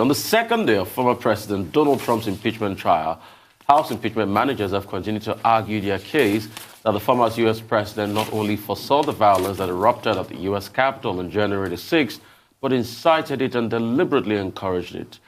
On the second day of former President Donald Trump's impeachment trial, House impeachment managers have continued to argue their case that the former U.S. president not only foresaw the violence that erupted at the U.S. Capitol on January the 6th, but incited it and deliberately encouraged it.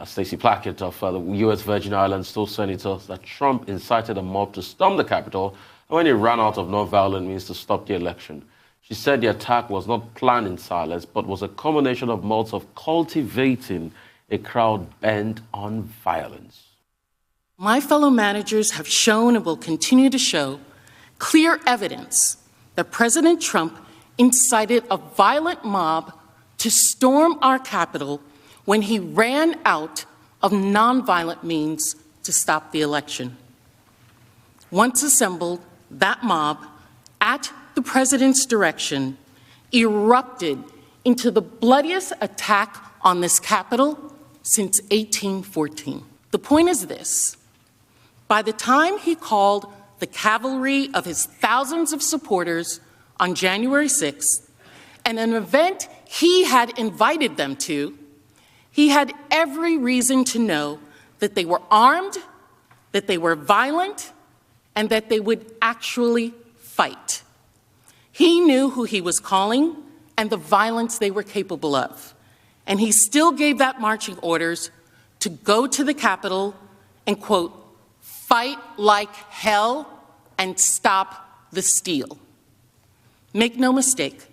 Stacey Plackett of the U.S. Virgin Islands told senators that Trump incited a mob to storm the Capitol and when he ran out of non-violent means to stop the election. She said the attack was not planned in silence, but was a combination of modes of cultivating a crowd bent on violence. My fellow managers have shown and will continue to show clear evidence that President Trump incited a violent mob to storm our Capitol when he ran out of nonviolent means to stop the election. Once assembled, that mob, at the president's direction, erupted into the bloodiest attack on this Capitol since 1814. The point is this. By the time he called the cavalry of his thousands of supporters on January 6th, and an event he had invited them to, he had every reason to know that they were armed, that they were violent, and that they would actually fight. He knew who he was calling and the violence they were capable of, and he still gave that marching orders to go to the Capitol and, quote, fight like hell and stop the steal. Make no mistake,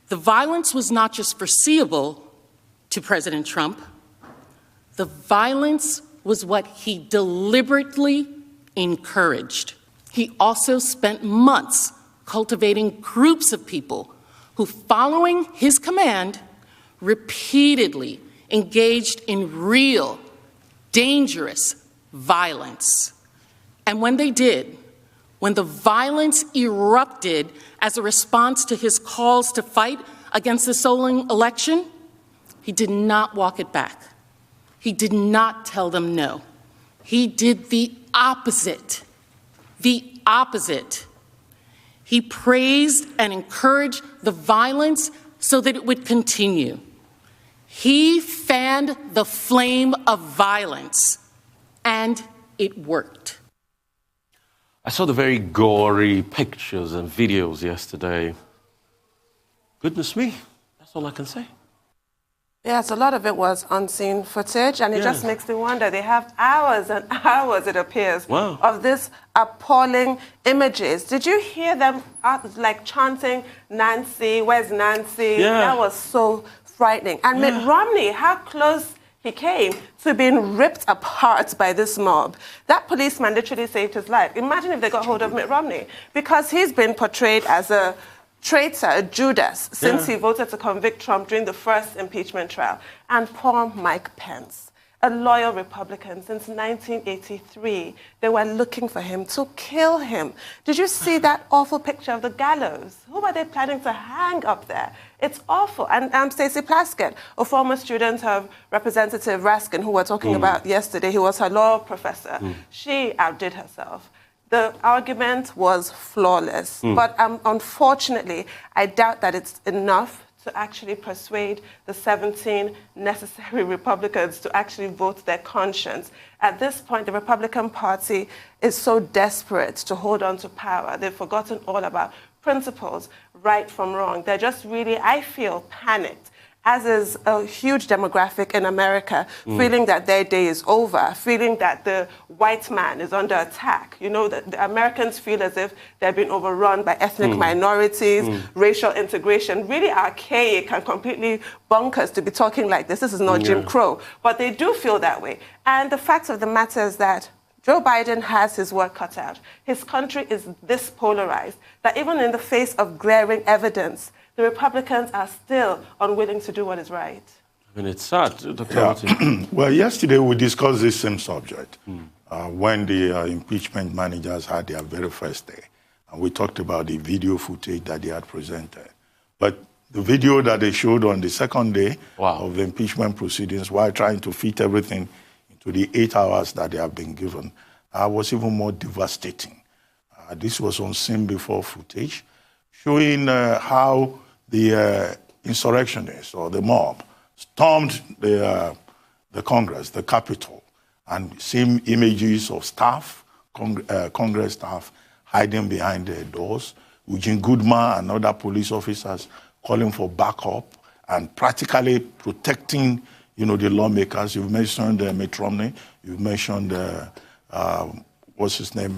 the violence was not just foreseeable to President Trump. The violence was what he deliberately encouraged. He also spent months cultivating groups of people who, following his command, repeatedly engaged in real, dangerous violence. And when they did, when the violence erupted as a response to his calls to fight against the stolen election, he did not walk it back. He did not tell them no. He did the opposite. The opposite. He praised and encouraged the violence so that it would continue. He fanned the flame of violence, and it worked. I saw the very gory pictures and videos yesterday. Goodness me, that's all I can say. Yes, a lot of it was unseen footage, and it just makes me wonder. They have hours and hours, it appears, of this appalling images. Did you hear them like chanting, Nancy, where's Nancy? Yeah. That was so frightening. And Mitt Romney, how close he came to being ripped apart by this mob. That policeman literally saved his life. Imagine if they got hold of Mitt Romney, because he's been portrayed as a traitor, a Judas, since he voted to convict Trump during the first impeachment trial. And poor Mike Pence, a loyal Republican since 1983. They were looking for him to kill him. Did you see that awful picture of the gallows? Who are they planning to hang up there? It's awful. And Stacey Plackett, a former student of Representative Raskin, who we were talking about yesterday, he was her law professor, she outdid herself. The argument was flawless. But unfortunately, I doubt that it's enough to actually persuade the 17 necessary Republicans to actually vote their conscience. At this point, the Republican Party is so desperate to hold on to power. They've forgotten all about principles, right from wrong. They're just really, I feel, panicked, as is a huge demographic in America, feeling that their day is over, feeling that the white man is under attack. You know, the Americans feel as if they've been overrun by ethnic minorities, racial integration, really archaic and completely bonkers to be talking like this. This is not Jim Crow, but they do feel that way. And the fact of the matter is that Joe Biden has his work cut out. His country is this polarized that even in the face of glaring evidence, the Republicans are still unwilling to do what is right. I mean, it's sad, Dr. Martin. Well, yesterday we discussed this same subject when the impeachment managers had their very first day. And we talked about the video footage that they had presented. But the video that they showed on the second day of the impeachment proceedings, while trying to fit everything into the 8 hours that they have been given, was even more devastating. This was on scene before footage, showing how the insurrectionists or the mob stormed the the Congress, the Capitol, and seen images of staff, Congress staff, hiding behind their doors, Eugene Goodman and other police officers calling for backup and practically protecting, the lawmakers. You've mentioned Mitt Romney. You've mentioned, what's his name?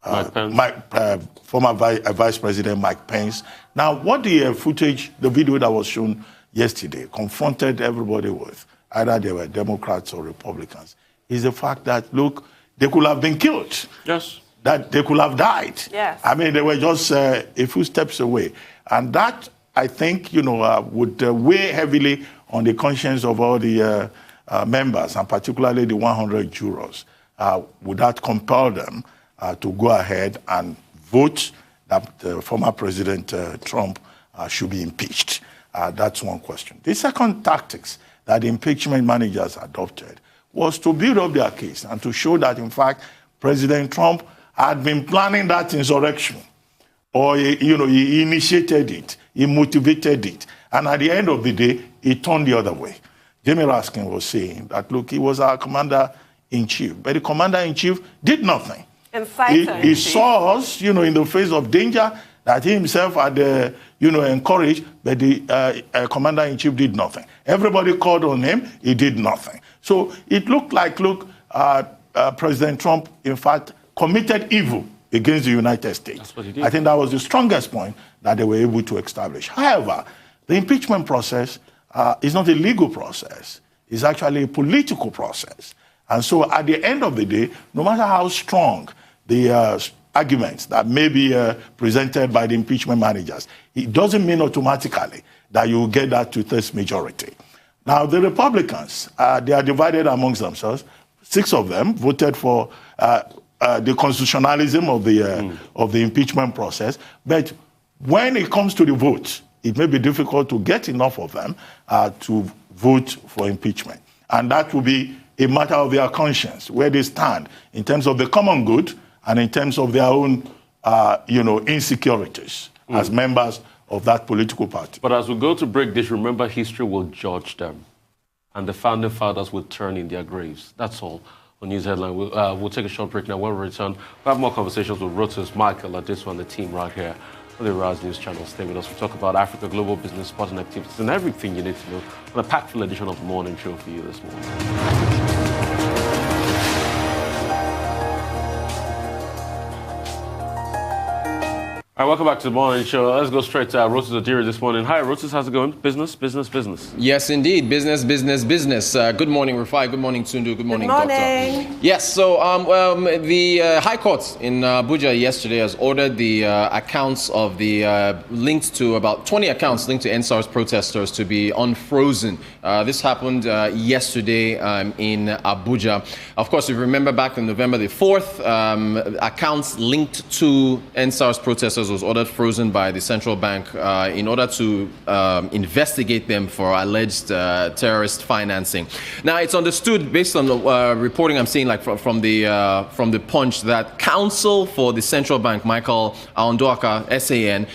Mike Pence. Former Vice President Mike Pence. Now, what the footage, the video that was shown yesterday, confronted everybody with, either they were Democrats or Republicans, is the fact that, look, they could have been killed. Yes. That they could have died. Yes. I mean, they were just a few steps away. And that, I think, would weigh heavily on the conscience of all the members, and particularly the 100 jurors. Would that compel them to go ahead and vote that former President Trump should be impeached? That's one question. The second tactics that the impeachment managers adopted was to build up their case and to show that, in fact, President Trump had been planning that insurrection, or he initiated it, he motivated it, and at the end of the day, he turned the other way. Jamie Raskin was saying that, look, he was our commander-in-chief, but the commander-in-chief did nothing. He saw us, in the face of danger that he himself had, encouraged, but the commander-in-chief did nothing. Everybody called on him, he did nothing. So it looked like, President Trump, in fact, committed evil against the United States. That's what he did. I think that was the strongest point that they were able to establish. However, the impeachment process is not a legal process. It's actually a political process. And so at the end of the day, no matter how strong the arguments that may be presented by the impeachment managers, it doesn't mean automatically that you will get that two-thirds majority. Now, the Republicans, they are divided amongst themselves. 6 of them voted for the constitutionalism of the impeachment process. But when it comes to the vote, it may be difficult to get enough of them to vote for impeachment. And that will be a matter of their conscience, where they stand in terms of the common good and in terms of their own, insecurities as members of that political party. But as we go to break this, remember history will judge them. And the founding fathers will turn in their graves. That's all on News Headline. We'll take a short break now. When we return, we'll have more conversations with Rotus, Michael, Adisu, and the team right here on the Rise News channel. Stay with us. We talk about Africa, global business, sporting activities, and everything you need to know on a packed full edition of the morning show for you this morning. All right, welcome back to the morning show. Let's go straight to Rotus Odiri this morning. Hi, Rotus, how's it going? Business. Yes, indeed. Business. Good morning, Rufai. Good morning, Tundu. Good morning, Doctor. Yes, so the High Court in Abuja yesterday has ordered the accounts of the linked to about 20 accounts linked to NSAR's protesters to be unfrozen. This happened yesterday in Abuja. Of course, if you remember back on November the 4th, accounts linked to NSAR's protesters was ordered frozen by the central bank in order to investigate them for alleged terrorist financing. Now, it's understood based on the reporting I'm seeing, like from the Punch, that counsel for the central bank, Michael Aondoaka, SAN,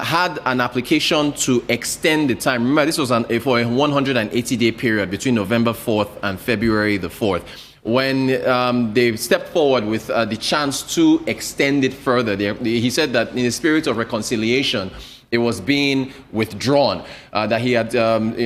had an application to extend the time. Remember, this was for a 180-day period between November 4th and February the 4th. When they stepped forward with the chance to extend it further, he said that in the spirit of reconciliation, it was being withdrawn, that he had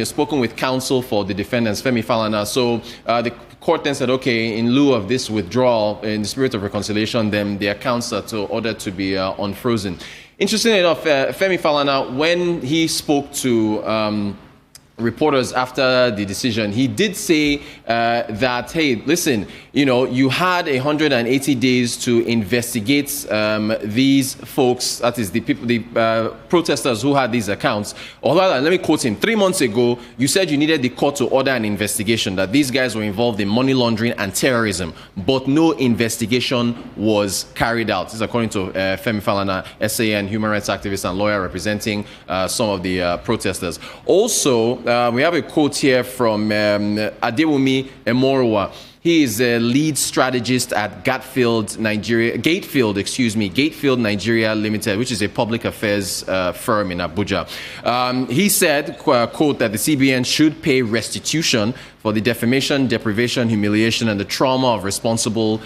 spoken with counsel for the defendants, Femi Falana. So the court then said, okay, in lieu of this withdrawal, in the spirit of reconciliation, then the accounts are ordered to be unfrozen. Interestingly enough, Femi Falana, when he spoke to reporters after the decision, he did say that, hey, listen, you had 180 days to investigate these folks, that is the people, the protesters who had these accounts. Or rather, let me quote him, 3 months ago, you said you needed the court to order an investigation, that these guys were involved in money laundering and terrorism, but no investigation was carried out. This is according to Femi Falana, SAN, human rights activist and lawyer representing some of the protesters. Also, we have a quote here from Adewumi Emorua. He is a lead strategist at Gatefield Nigeria Limited, which is a public affairs firm in Abuja. He said, quote, that the CBN should pay restitution for the defamation, deprivation, humiliation, and the trauma of responsible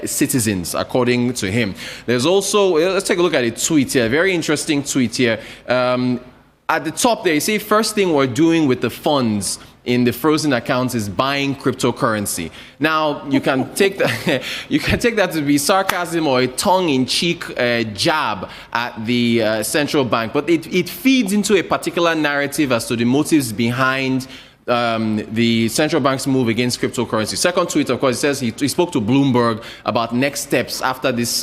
citizens, according to him. There's also, let's take a look at a tweet here, a very interesting tweet here. At the top there, you see, first thing we're doing with the funds in the frozen accounts is buying cryptocurrency. Now, you can take that, you can take that to be sarcasm or a tongue-in-cheek jab at the central bank, but it feeds into a particular narrative as to the motives behind the central bank's move against cryptocurrency. Second tweet, of course, it says he spoke to Bloomberg about next steps after this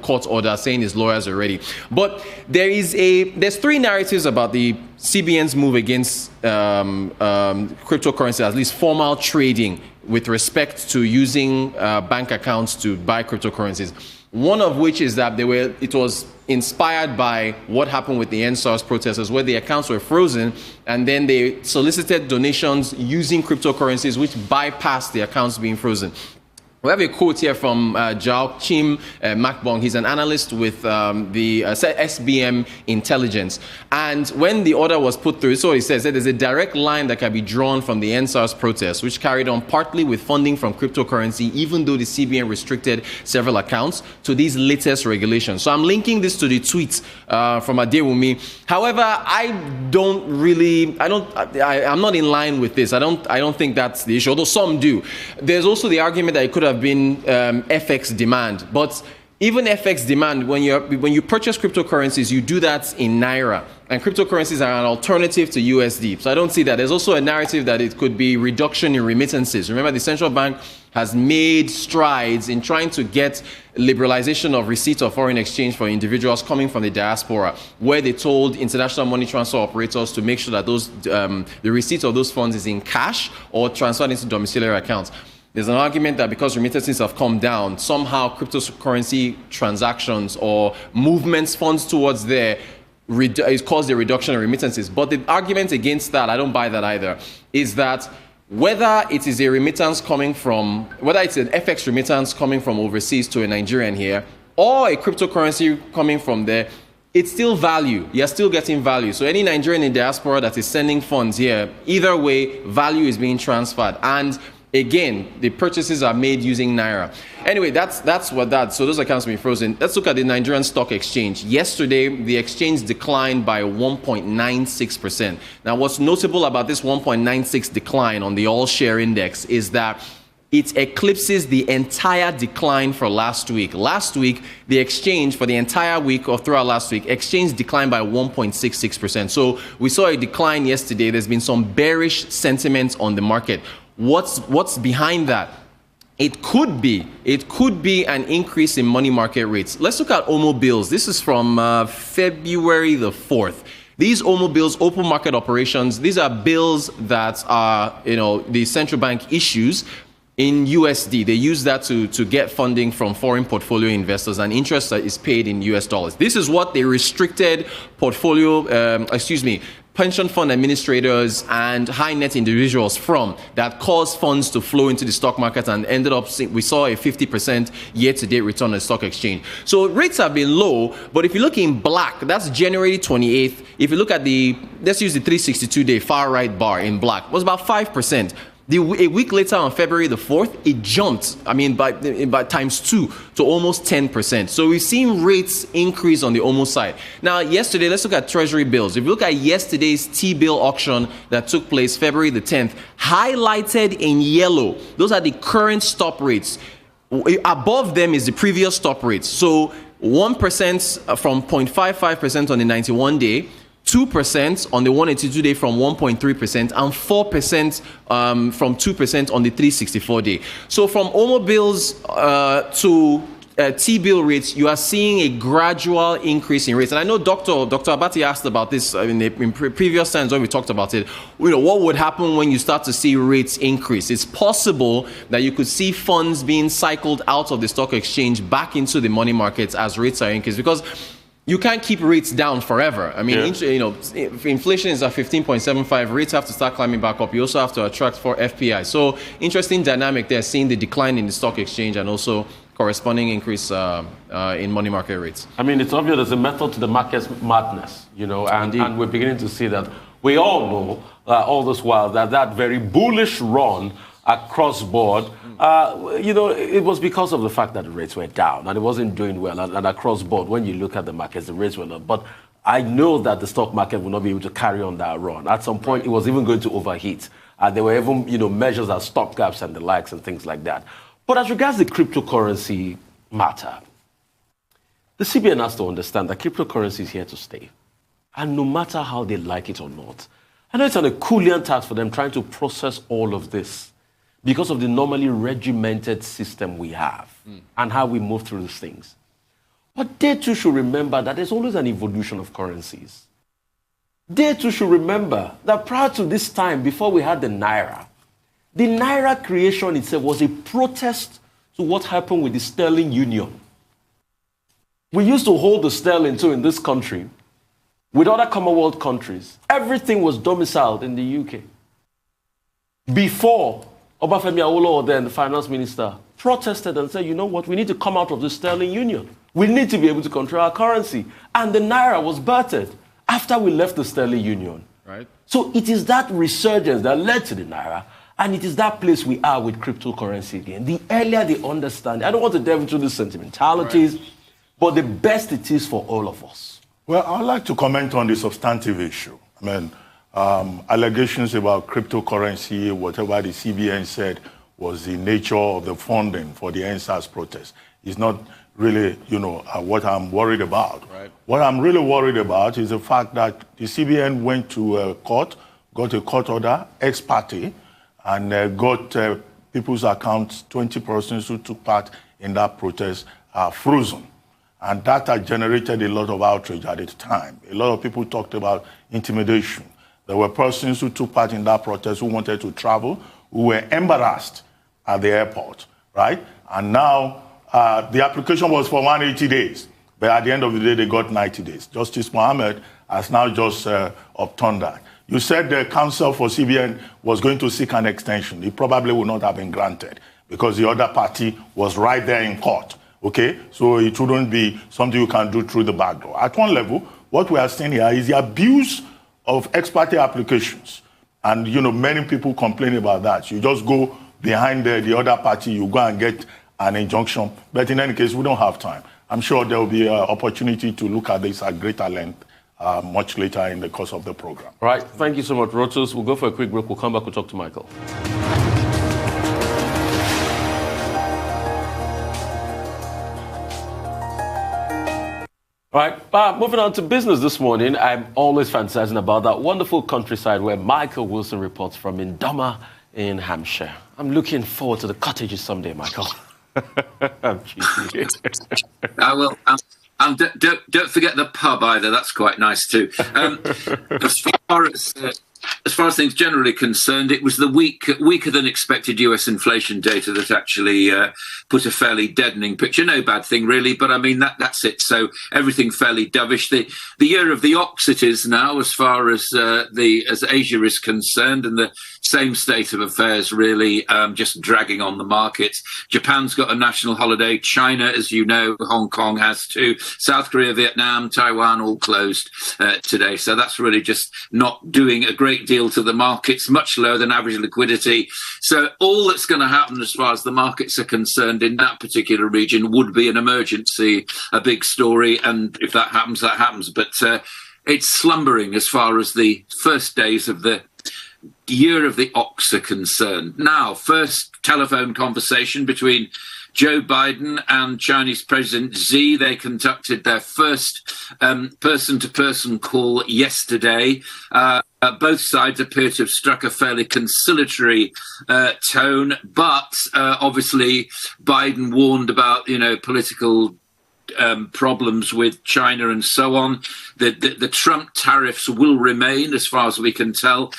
court order, saying his lawyers are ready. But there's three narratives about the CBN's move against cryptocurrency, at least formal trading, with respect to using bank accounts to buy cryptocurrencies. One of which is that it was inspired by what happened with the NSARS protesters, where the accounts were frozen, and then they solicited donations using cryptocurrencies, which bypassed the accounts being frozen. We have a quote here from Jao Chim Makbong. He's an analyst with the SBM Intelligence. And when the order was put through, so he says that there's a direct line that can be drawn from the NSARS protests, which carried on partly with funding from cryptocurrency, even though the CBN restricted several accounts, to these latest regulations. So I'm linking this to the tweet from Adewumi. However, I'm not in line with this. I don't think that's the issue, although some do. There's also the argument that it could have been FX demand, but even FX demand, when you purchase cryptocurrencies, you do that in Naira, and cryptocurrencies are an alternative to USD. So I don't see that. There's also a narrative that it could be reduction in remittances. Remember, the central bank has made strides in trying to get liberalization of receipt of foreign exchange for individuals coming from the diaspora, where they told international money transfer operators to make sure that the receipt of those funds is in cash or transferred into domiciliary accounts. There's an argument that because remittances have come down, somehow cryptocurrency transactions or movements, funds towards there, it's caused a reduction in remittances. But the argument against that, I don't buy that either, is that whether it is a remittance coming from, whether it's an FX remittance coming from overseas to a Nigerian here, or a cryptocurrency coming from there, it's still value. You're still getting value. So any Nigerian in diaspora that is sending funds here, either way, value is being transferred. And again, the purchases are made using Naira. Anyway, so those accounts being frozen. Let's look at the Nigerian Stock Exchange. Yesterday, the exchange declined by 1.96%. Now, what's notable about this 1.96 decline on the all-share index is that it eclipses the entire decline for last week. Last week, the exchange for the entire week or throughout last week, exchange declined by 1.66%. So we saw a decline yesterday. There's been some bearish sentiment on the market. What's behind that? It could be an increase in money market rates. Let's look at OMO bills. This is from February the 4th. These OMO bills, open market operations, these are bills that are, the central bank issues in USD. They use that to get funding from foreign portfolio investors, and interest is paid in US dollars. This is what they restricted pension fund administrators and high net individuals from, that caused funds to flow into the stock market, and ended up, we saw a 50% year-to-date return on the stock exchange. So rates have been low, but if you look in black, that's January 28th. If you look at let's use the 362-day far right bar in black, it was about 5%. A week later, on February the 4th, it jumped, by times 2 to almost 10%. So we've seen rates increase on the OMO side. Now, yesterday, let's look at Treasury bills. If you look at yesterday's T-bill auction that took place February the 10th, highlighted in yellow, those are the current stop rates. Above them is the previous stop rates. So 1% from 0.55% on the 91-day, 2% on the 182-day from 1.3%, and 4% from 2% on the 364-day. So from OMO bills to T-bill rates, you are seeing a gradual increase in rates. And I know Dr. Abati asked about this in previous times when we talked about it. What would happen when you start to see rates increase? It's possible that you could see funds being cycled out of the stock exchange back into the money markets as rates are increased, because you can't keep rates down forever. I mean, if inflation is at 15.75, rates have to start climbing back up. You also have to attract for FPI. So interesting dynamic there, seeing the decline in the stock exchange and also corresponding increase in money market rates. I mean, it's obvious there's a method to the market's madness, and we're beginning to see that. We all know all this while that very bullish run across board, it was because of the fact that the rates were down and it wasn't doing well. And across board, when you look at the markets, the rates were up. But I know that the stock market will not be able to carry on that run. At some point, it was even going to overheat. There were even, measures as stop gaps and the likes and things like that. But as regards the cryptocurrency matter, the CBN has to understand that cryptocurrency is here to stay. And no matter how they like it or not, I know it's an Herculean task for them trying to process all of this because of the normally regimented system we have and how we move through these things. But they too should remember that there's always an evolution of currencies. They too should remember that prior to this time, before we had the Naira creation itself was a protest to what happened with the sterling union. We used to hold the sterling too in this country with other Commonwealth countries. Everything was domiciled in the UK. Before Obafemi Awolowo, then the finance minister, protested and said, you know what, we need to come out of the sterling union. We need to be able to control our currency. And the Naira was birthed after we left the sterling union. Right. So it is that resurgence that led to the Naira. And it is that place we are with cryptocurrency again. The earlier they understand, I don't want to delve into the sentimentalities, but the best it is for all of us. Well, I'd like to comment on the substantive issue. I mean, allegations about cryptocurrency, whatever the CBN said was the nature of the funding for the NSAS protest, is not really, what I'm worried about. Right. What I'm really worried about is the fact that the CBN went to court, got a court order, ex parte, and got people's accounts, 20 persons who took part in that protest, frozen. And that had generated a lot of outrage at the time. A lot of people talked about intimidation. There were persons who took part in that protest who wanted to travel, who were embarrassed at the airport, right? And now the application was for 180 days. But at the end of the day, they got 90 days. Justice Mohammed has now just upturned that. You said the counsel for CBN was going to seek an extension. It probably would not have been granted because the other party was right there in court. Okay, so it wouldn't be something you can do through the back door. At one level, what we are seeing here is the abuse of ex parte applications. And, many people complain about that. You just go behind the other party, you go and get an injunction. But in any case, we don't have time. I'm sure there will be an opportunity to look at this at greater length much later in the course of the program. Right. Thank you so much, Rotus. We'll go for a quick break. We'll come back. We'll talk to Michael. All right, moving on to business this morning. I'm always fantasizing about that wonderful countryside where Michael Wilson reports from in Doma in Hampshire. I'm looking forward to the cottages someday, Michael. I'm cheeky. I will. Don't forget the pub either. That's quite nice too. As far as things generally concerned, it was the weaker than expected US inflation data that actually put a fairly deadening picture. No bad thing really, but I mean that's it. So everything fairly dovish. The year of the ox it is now, as far as as Asia is concerned, and the same state of affairs really, just dragging on the markets. Japan's got a national holiday. China, as you know, Hong Kong has too. South Korea, Vietnam, Taiwan, all closed today. So that's really just not doing a great deal to the markets, much lower than average liquidity. So all that's going to happen as far as the markets are concerned in that particular region would be an emergency, a big story. And if that happens, that happens. But it's slumbering as far as the first days of the year of the ox are concerned. Now, first telephone conversation between Joe Biden and Chinese President Xi. They conducted their first person-to-person call yesterday. Both sides appear to have struck a fairly conciliatory tone, but obviously Biden warned about, political problems with China and so on. The Trump tariffs will remain, as far as we can tell.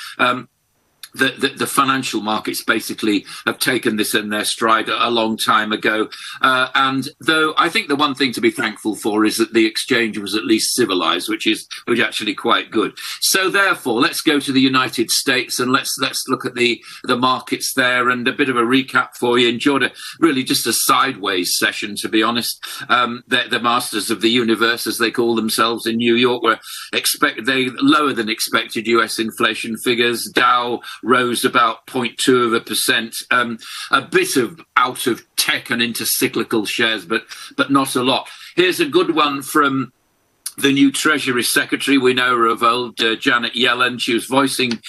the financial markets basically have taken this in their stride a long time ago. And though I think the one thing to be thankful for is that the exchange was at least civilized, which is actually quite good. So therefore, let's go to the United States and let's look at the markets there, and a bit of a recap for you. Enjoyed really just a sideways session, to be honest. The masters of the universe, as they call themselves in New York, were lower than expected US inflation figures. Dow rose about 0.2%. A bit of out of tech and into cyclical shares, but not a lot. Here's a good one from the new Treasury Secretary. We know her of old, Janet Yellen. She was voicing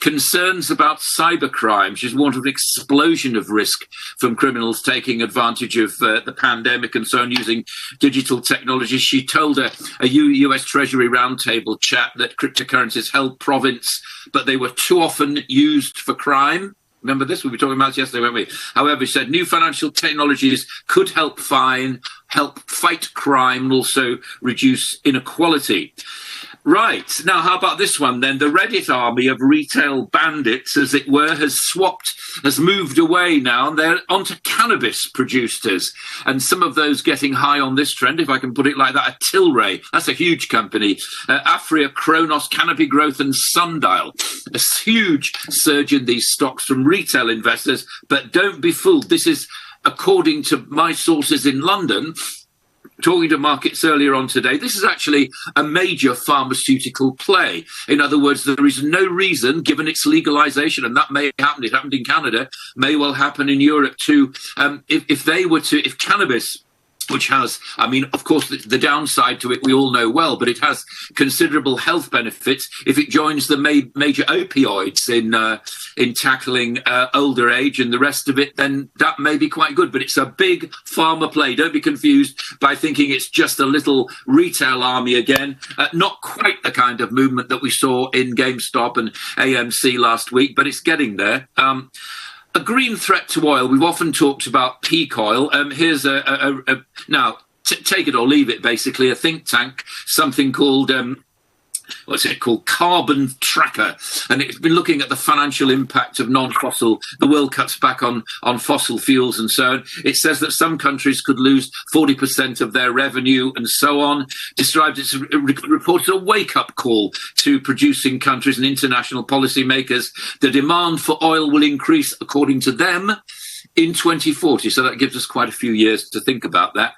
concerns about cybercrime. She's warned of an explosion of risk from criminals taking advantage of the pandemic and so on, using digital technologies. She told a US Treasury roundtable chat that cryptocurrencies held province, but they were too often used for crime. Remember this? We were talking about this yesterday, weren't we? However, she said new financial technologies could help fight crime and also reduce inequality. Right. Now, how about this one then? The Reddit army of retail bandits, as it were, has moved away now, and they're onto cannabis producers. And some of those getting high on this trend, if I can put it like that, are Tilray. That's a huge company. Afria, Kronos, Canopy Growth and Sundial. A huge surge in these stocks from retail investors. But don't be fooled. This is, according to my sources in London, talking to markets earlier on today, this is actually a major pharmaceutical play. In other words, there is no reason, given its legalization, and that may happen, it happened in Canada, may well happen in Europe too, if cannabis, which has, I mean, of course, the downside to it we all know well, but it has considerable health benefits. If it joins the major opioids in tackling older age and the rest of it, then that may be quite good. But it's a big pharma play. Don't be confused by thinking it's just a little retail army again. Not quite the kind of movement that we saw in GameStop and AMC last week, but it's getting there. A green threat to oil. We've often talked about peak oil. Here's now, take it or leave it, basically, a think tank, something called, Carbon Tracker. And it's been looking at the financial impact of non-fossil. The world cuts back on fossil fuels and so on. It says that some countries could lose 40% of their revenue and so on. Reported a wake-up call to producing countries and international policymakers. The demand for oil will increase, according to them, in 2040. So that gives us quite a few years to think about that.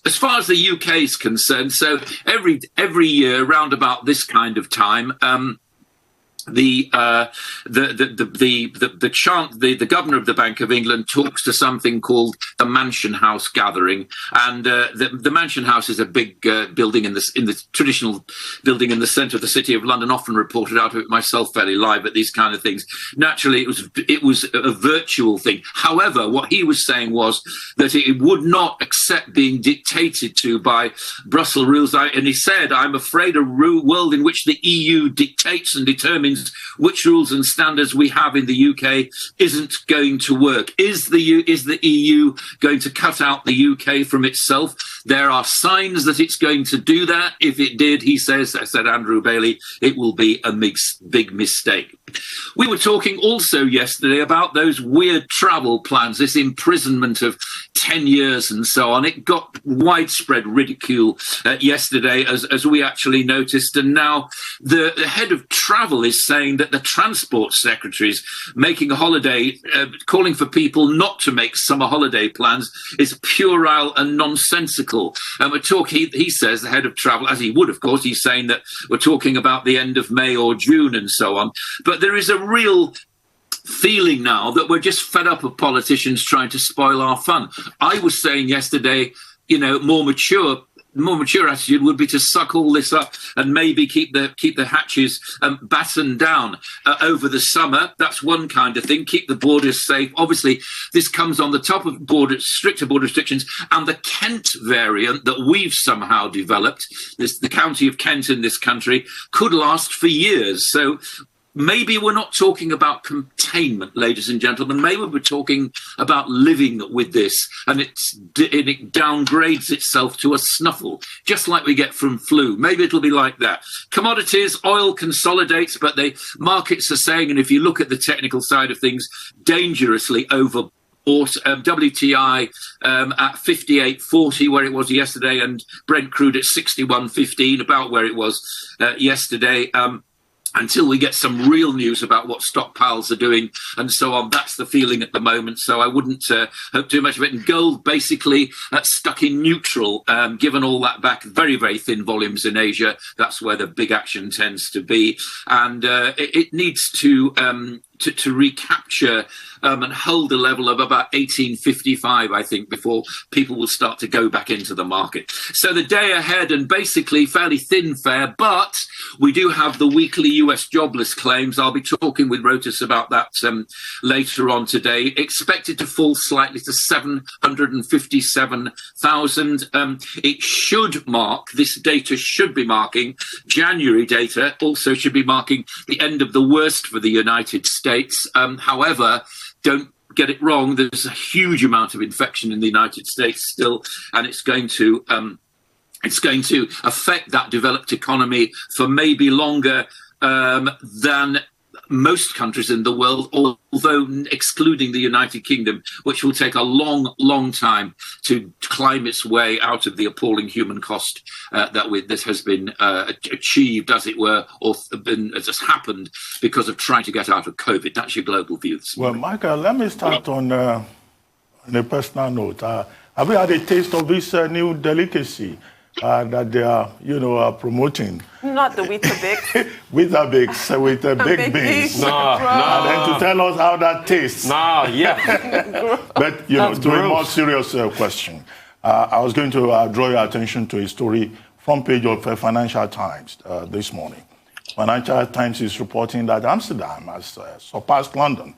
As far as the UK is concerned, so every year, round about this kind of time, the governor of the Bank of England talks to something called the Mansion House Gathering, and the Mansion House is a big building in the traditional building in the centre of the City of London. Often reported out of it myself fairly live at these kind of things. Naturally, it was a virtual thing. However, what he was saying was that it would not accept being dictated to by Brussels rules. And he said, "I'm afraid a world in which the EU dictates and determines which rules and standards we have in the UK isn't going to work." Is the EU going to cut out the UK from itself? There are signs that it's going to do that. If it did, he says, said Andrew Bailey, it will be a big mistake. We were talking also yesterday about those weird travel plans, this imprisonment of 10 years and so on. It got widespread ridicule yesterday, as we actually noticed. And now the head of travel is saying that the transport secretaries making a holiday, calling for people not to make summer holiday plans, is puerile and nonsensical. And we're talking, he says, the head of travel, as he would, of course, he's saying that we're talking about the end of May or June and so on. But there is a real feeling now that we're just fed up of politicians trying to spoil our fun. I was saying yesterday, more mature attitude would be to suck all this up and maybe keep the hatches battened down over the summer. That's one kind of thing. Keep the borders safe. Obviously, this comes on the top of stricter border restrictions, and the Kent variant that we've somehow developed, the county of Kent in this country, could last for years. So maybe we're not talking about containment, ladies and gentlemen. Maybe we're talking about living with this, and it downgrades itself to a snuffle, just like we get from flu. Maybe it'll be like that. Commodities, oil consolidates, but the markets are saying, and if you look at the technical side of things, dangerously over. WTI at 58.40, where it was yesterday, and Brent crude at 61.15, about where it was yesterday. Until we get some real news about what stockpiles are doing and so on. That's the feeling at the moment, so I wouldn't hope too much of it. And gold basically stuck in neutral, given all that back, very, very thin volumes in Asia. That's where the big action tends to be. And it needs to recapture and hold a level of about 1855, I think, before people will start to go back into the market. So the day ahead, and basically fairly thin fare, but we do have the weekly US jobless claims. I'll be talking with Reuters about that later on today. Expected to fall slightly to 757,000. It should mark, this data should be marking, January data also should be marking the end of the worst for the United States. However, don't get it wrong, there's a huge amount of infection in the United States still, and it's going to affect that developed economy for maybe longer than most countries in the world, although excluding the United Kingdom, which will take a long, long time to climb its way out of the appalling human cost that has been achieved, as it were, or has happened because of trying to get out of COVID. That's your global view this morning. Well, Michael, let me start on a personal note. Have you had a taste of this new delicacy that they are, promoting? Not the Weetabix. Weetabix with baked beans. No. And then to tell us how that tastes. No, yeah. But, to a more serious question, I was going to draw your attention to a story, front page of Financial Times this morning. Financial Times is reporting that Amsterdam has surpassed London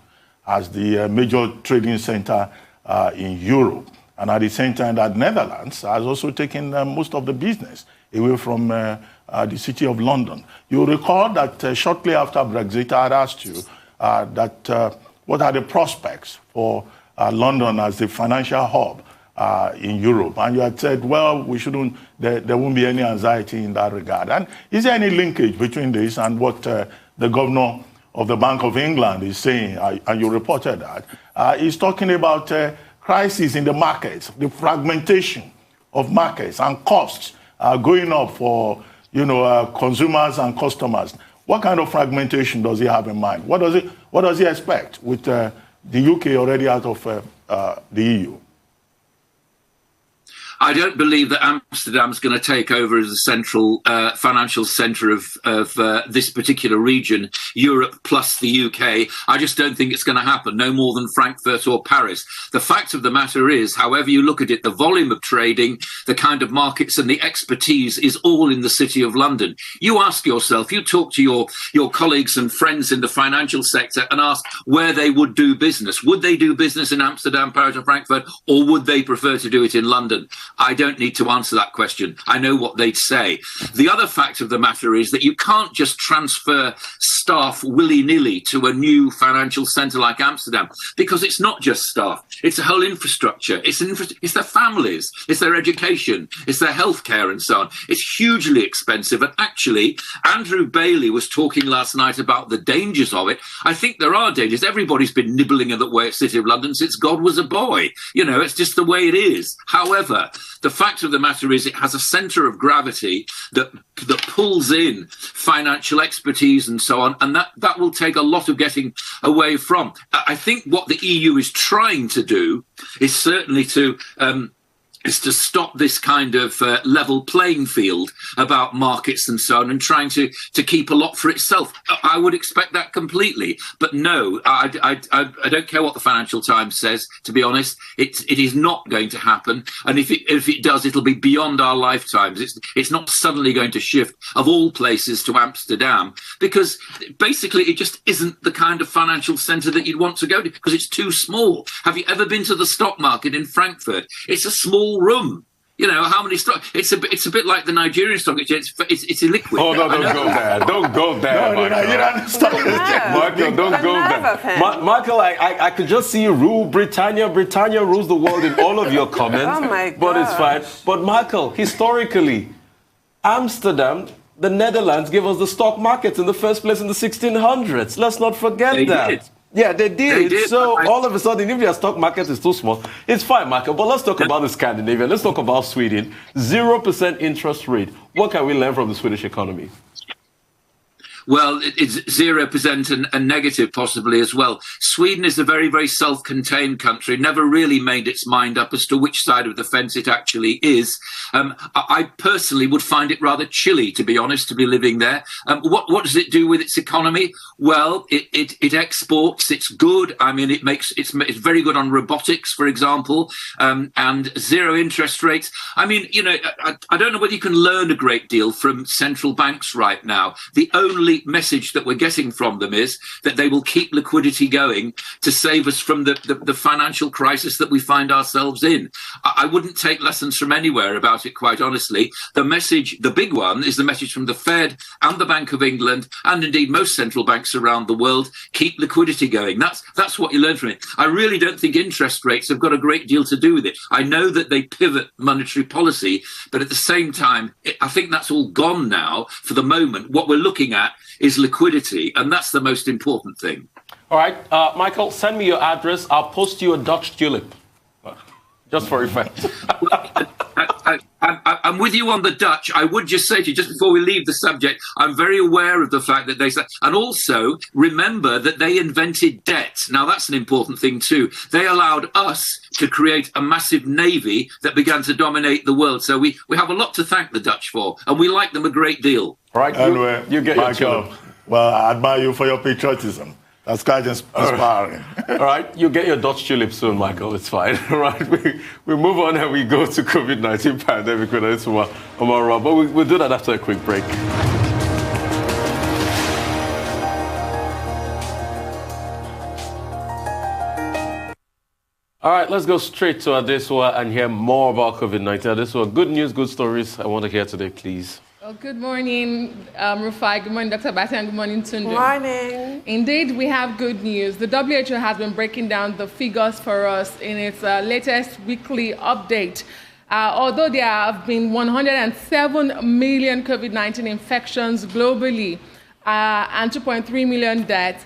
as the major trading center in Europe. And at the same time, that Netherlands has also taken most of the business away from the city of London. You recall that shortly after Brexit, I had asked you what are the prospects for London as the financial hub in Europe? And you had said, well, there won't be any anxiety in that regard. And is there any linkage between this and what the governor of the Bank of England is saying? And you reported that. He's talking about crisis in the markets, the fragmentation of markets and costs going up for consumers and customers. What kind of fragmentation does he have in mind? What does he expect with the UK already out of the EU? I don't believe that Amsterdam's going to take over as a central financial centre of this particular region, Europe plus the UK. I just don't think it's going to happen, no more than Frankfurt or Paris. The fact of the matter is, however you look at it, the volume of trading, the kind of markets and the expertise is all in the City of London. You ask yourself, you talk to your colleagues and friends in the financial sector and ask where they would do business. Would they do business in Amsterdam, Paris or Frankfurt, or would they prefer to do it in London? I don't need to answer that question. I know what they'd say. The other fact of the matter is that you can't just transfer staff willy-nilly to a new financial centre like Amsterdam, because it's not just staff. It's a whole infrastructure. It's their families. It's their education. It's their healthcare and so on. It's hugely expensive. And actually, Andrew Bailey was talking last night about the dangers of it. I think there are dangers. Everybody's been nibbling at the way at City of London since God was a boy. It's just the way it is. However, the fact of the matter is it has a centre of gravity that pulls in financial expertise and so on, and that will take a lot of getting away from. I think what the EU is trying to do is certainly to stop this kind of level playing field about markets and so on, and trying to keep a lot for itself. I would expect that completely. But no, I don't care what the Financial Times says, to be honest. It is not going to happen. And if it does, it'll be beyond our lifetimes. It's not suddenly going to shift, of all places, to Amsterdam, because basically it just isn't the kind of financial centre that you'd want to go to, because it's too small. Have you ever been to the stock market in Frankfurt? It's a small room. You know, how many stock? It's a bit like the Nigerian stock exchange. It's illiquid. Oh, no, don't go there. Don't go there, Michael. Don't go there. Michael, I could just see you rule Britannia. Britannia rules the world in all of your comments. Oh, my God. But it's fine. But, Michael, historically, Amsterdam, the Netherlands, gave us the stock markets in the first place in the 1600s. Let's not forget that. Did. Yeah, they did. They did. So all of a sudden, if your stock market is too small, it's fine, Michael. But let's talk about the Scandinavia. Let's talk about Sweden. 0% interest rate. What can we learn from the Swedish economy? Well, it's 0% and negative possibly as well. Sweden is a very, very self-contained country, never really made its mind up as to which side of the fence it actually is. I personally would find it rather chilly, to be honest, to be living there. What does it do with its economy? Well, it exports. It's good. I mean, it's very good on robotics, for example, and zero interest rates. I mean, you know, I don't know whether you can learn a great deal from central banks right now. The only message that we're getting from them is that they will keep liquidity going to save us from the financial crisis that we find ourselves in. I wouldn't take lessons from anywhere about it, quite honestly. The message, the big one, is the message from the Fed and the Bank of England, and indeed most central banks around the world: keep liquidity going. That's what you learn from it. I really don't think interest rates have got a great deal to do with it. I know that they pivot monetary policy, but at the same time, I think that's all gone now for the moment. What we're looking at is liquidity, and that's the most important thing. All right, Michael, send me your address. I'll post you a Dutch tulip, just for effect. I'm with you on the Dutch. I would just say to you, just before we leave the subject, I'm very aware of the fact that they say, and also remember that they invented debt. Now, that's an important thing too. They allowed us to create a massive navy that began to dominate the world. So we have a lot to thank the Dutch for, and we like them a great deal. All right, anyway, you get Michael, your tulip. well, I admire you for your patriotism. That's quite inspiring. All right, you get your Dutch tulip soon, Michael. It's fine. All right, we move on and we go to COVID-19 pandemic with Isma Omara. But we'll do that after a quick break. All right, let's go straight to Adesua and hear more about COVID-19. Adesua, good news, good stories I want to hear today, please. Well, good morning, Rufai. Good morning, Dr. Bati, and good morning, Tunde. Good morning. Indeed, we have good news. The WHO has been breaking down the figures for us in its latest weekly update. Although there have been 107 million COVID-19 infections globally and 2.3 million deaths,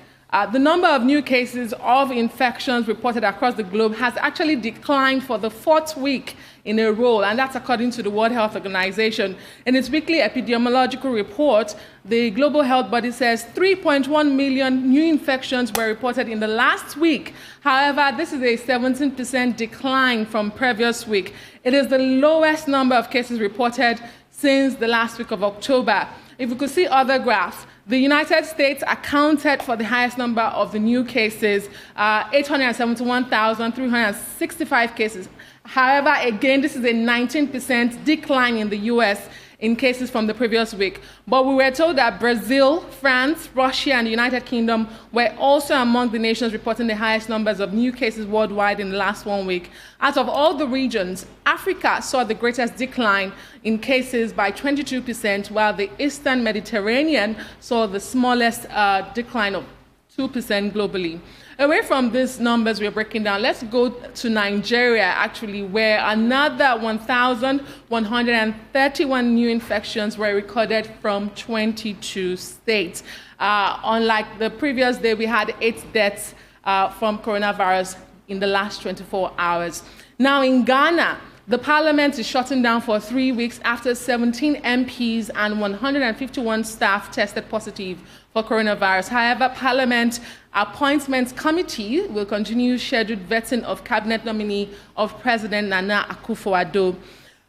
the number of new cases of infections reported across the globe has actually declined for the fourth week in a row, and that's according to the World Health Organization. In its weekly epidemiological report, the global health body says 3.1 million new infections were reported in the last week. However, this is a 17% decline from previous week. It is the lowest number of cases reported since the last week of October. If we could see other graphs, the United States accounted for the highest number of the new cases, 871,365 cases. However, again, this is a 19% decline in the US in cases from the previous week. But we were told that Brazil, France, Russia, and the United Kingdom were also among the nations reporting the highest numbers of new cases worldwide in the last 1 week. Out of all the regions, Africa saw the greatest decline in cases by 22%, while the Eastern Mediterranean saw the smallest decline of 2% globally. Away from these numbers we're breaking down, let's go to Nigeria, actually, where another 1,131 new infections were recorded from 22 states. Unlike the previous day, we had 8 deaths from coronavirus in the last 24 hours. Now, in Ghana, the parliament is shutting down for 3 weeks after 17 MPs and 151 staff tested positive for coronavirus. However, Parliament Appointments Committee will continue scheduled vetting of cabinet nominee of President Nana Akufo-Addo.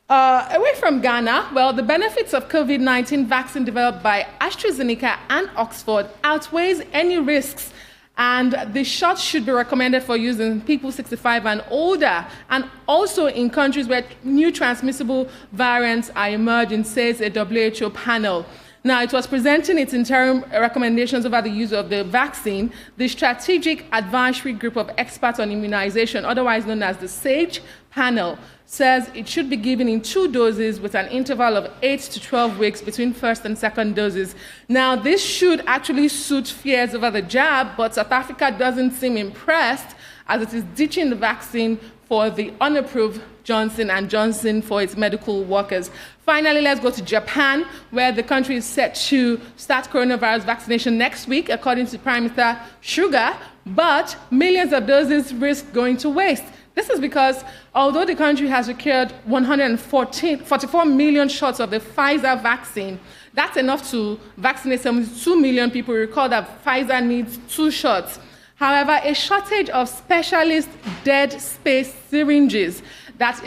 Away from Ghana, well, the benefits of COVID-19 vaccine developed by AstraZeneca and Oxford outweighs any risks, and the shot should be recommended for use in people 65 and older, and also in countries where new transmissible variants are emerging, says a WHO panel. Now, it was presenting its interim recommendations over the use of the vaccine. The Strategic Advisory Group of Experts on Immunization, otherwise known as the SAGE panel, says it should be given in 2 doses with an interval of 8 to 12 weeks between first and second doses. Now, this should actually suit fears over the jab, but South Africa doesn't seem impressed as it is ditching the vaccine for the unapproved Johnson & Johnson for its medical workers. Finally, let's go to Japan, where the country is set to start coronavirus vaccination next week, according to Prime Minister Suga, but millions of doses risk going to waste. This is because although the country has secured 144 million shots of the Pfizer vaccine, that's enough to vaccinate 72 million people. Recall that Pfizer needs 2 shots. However, a shortage of specialist dead space syringes that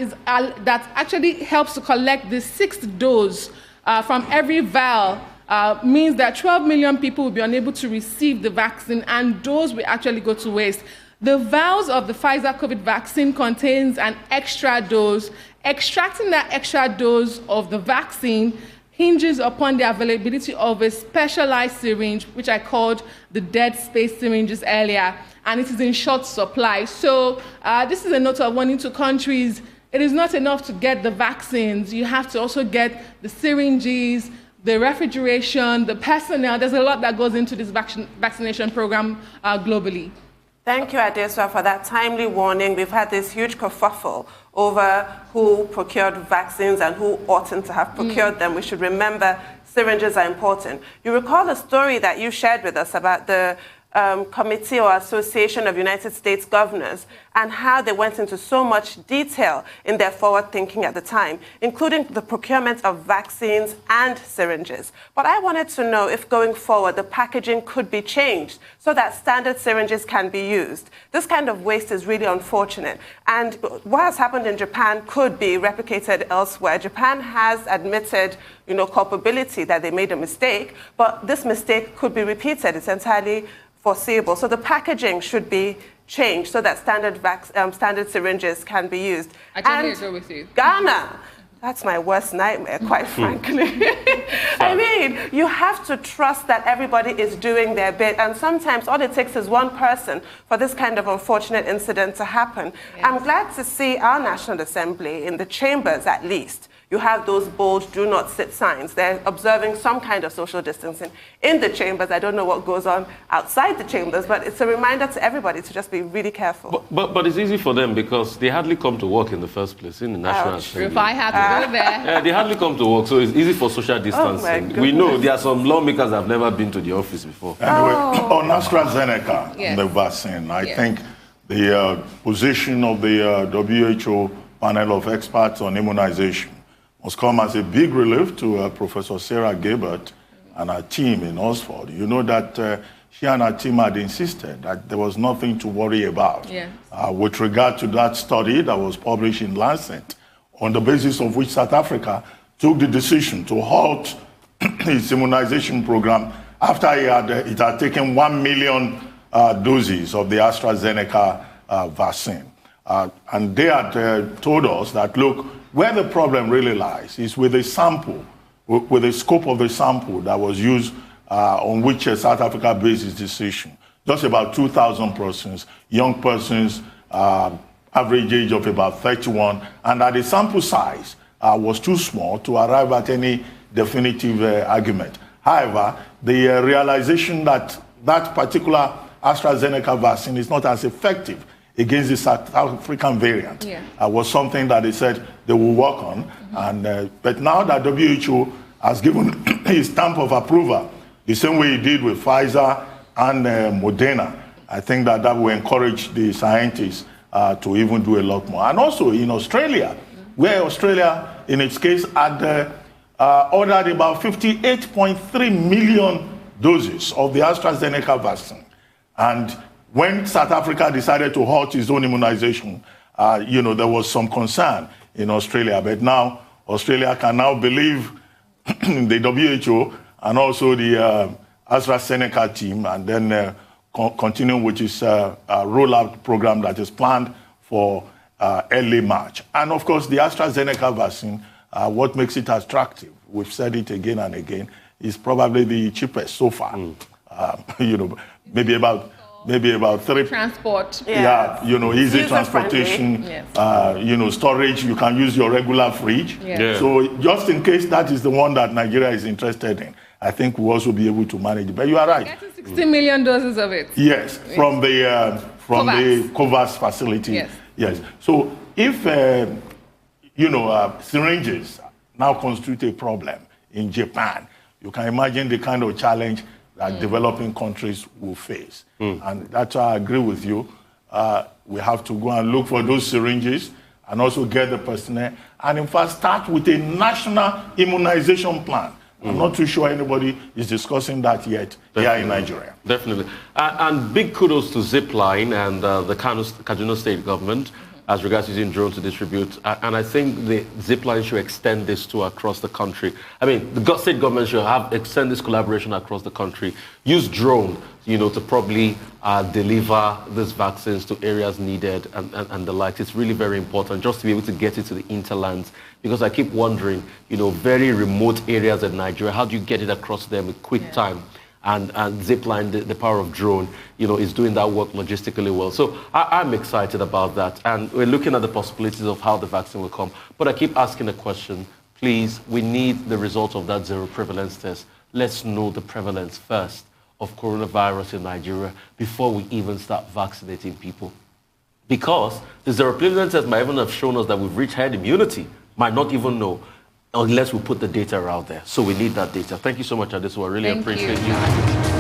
actually helps to collect the 6th dose from every vial means that 12 million people will be unable to receive the vaccine, and those will actually go to waste. The vials of the Pfizer COVID vaccine contains an extra dose. Extracting that extra dose of the vaccine hinges upon the availability of a specialized syringe, which I called the dead space syringes earlier, and it is in short supply. So this is a note of warning to countries. It is not enough to get the vaccines. You have to also get the syringes, the refrigeration, the personnel. There's a lot that goes into this vaccination program globally. Thank you, Adeswa, for that timely warning. We've had this huge kerfuffle over who procured vaccines and who oughtn't to have procured them. We should remember syringes are important. You recall the story that you shared with us about the Committee or Association of United States Governors and how they went into so much detail in their forward thinking at the time, including the procurement of vaccines and syringes. But I wanted to know if going forward the packaging could be changed so that standard syringes can be used. This kind of waste is really unfortunate. And what has happened in Japan could be replicated elsewhere. Japan has admitted, culpability that they made a mistake, but this mistake could be repeated. It's entirely foreseeable. So the packaging should be changed so that standard syringes can be used. I totally agree with you. Ghana, that's my worst nightmare, quite frankly. I mean, you have to trust that everybody is doing their bit, and sometimes all it takes is one person for this kind of unfortunate incident to happen. Yes. I'm glad to see our National Assembly, in the chambers at least, you have those bold do not sit signs. They're observing some kind of social distancing in the chambers. I don't know what goes on outside the chambers, but it's a reminder to everybody to just be really careful. But it's easy for them because they hardly come to work in the first place in the National Assembly. If I had to go there. Yeah, they hardly come to work, so it's easy for social distancing. We know there are some lawmakers that have never been to the office before. Anyway, on AstraZeneca, the vaccine, I think the position of the WHO panel of experts on immunization must come as a big relief to Professor Sarah Gabert and her team in Oxford. You know that she and her team had insisted that there was nothing to worry about with regard to that study that was published in Lancet, on the basis of which South Africa took the decision to halt its immunization program after it had taken 1 million doses of the AstraZeneca vaccine. And they had told us that, look, where the problem really lies is with the sample, with the scope of the sample that was used on which South Africa based its decision. Just about 2,000 persons, young persons, average age of about 31, and that the sample size was too small to arrive at any definitive argument. However, the realization that that particular AstraZeneca vaccine is not as effective against the South African variant was something that they said they will work on. And but now that WHO has given a stamp of approval, the same way it did with Pfizer and Moderna, I think that will encourage the scientists to even do a lot more. And also in Australia, where Australia, in its case, had ordered about 58.3 million doses of the AstraZeneca vaccine. And when South Africa decided to halt its own immunization, there was some concern in Australia. But now Australia can now believe the WHO and also the AstraZeneca team, and then continue with its rollout program that is planned for early March. And of course, the AstraZeneca vaccine, what makes it attractive, we've said it again and again, is probably the cheapest so far. Maybe about maybe about 3. Transport. Yeah, you know, easy transportation, Yes. you know, storage. You can use your regular fridge. Yeah. So just in case that is the one that Nigeria is interested in, I think we'll also be able to manage it. But you are right. Getting 60 million doses of it. Yes, from the COVAX facility. Yes. Yes. So if you know, syringes now constitute a problem in Japan, you can imagine the kind of challenge that developing countries will face. And that's why I agree with you. We have to go and look for those syringes and also get the personnel. And in fact, start with a national immunization plan. I'm not too sure anybody is discussing that yet here in Nigeria. Definitely. And big kudos to Zipline and the Kaduna State government as regards using drones to distribute. And I think the Zipline should extend this to across the country. I mean, the state government should extend this collaboration across the country. Use drone, you know, to probably deliver these vaccines to areas needed and the like. It's really very important just to be able to get it to the interlands, because I keep wondering, you know, very remote areas in Nigeria, how do you get it across them in quick time? And Zipline, the power of drone, you know, is doing that work logistically well. So I'm excited about that. And we're looking at the possibilities of how the vaccine will come. But I keep asking the question, please, we need the result of that zero prevalence test. Let's know the prevalence first of coronavirus in Nigeria before we even start vaccinating people. Because the zero prevalence test might even have shown us that we've reached herd immunity, might not even know, unless we put the data out there. So we need that data. Thank you so much, Adesu. I really appreciate you.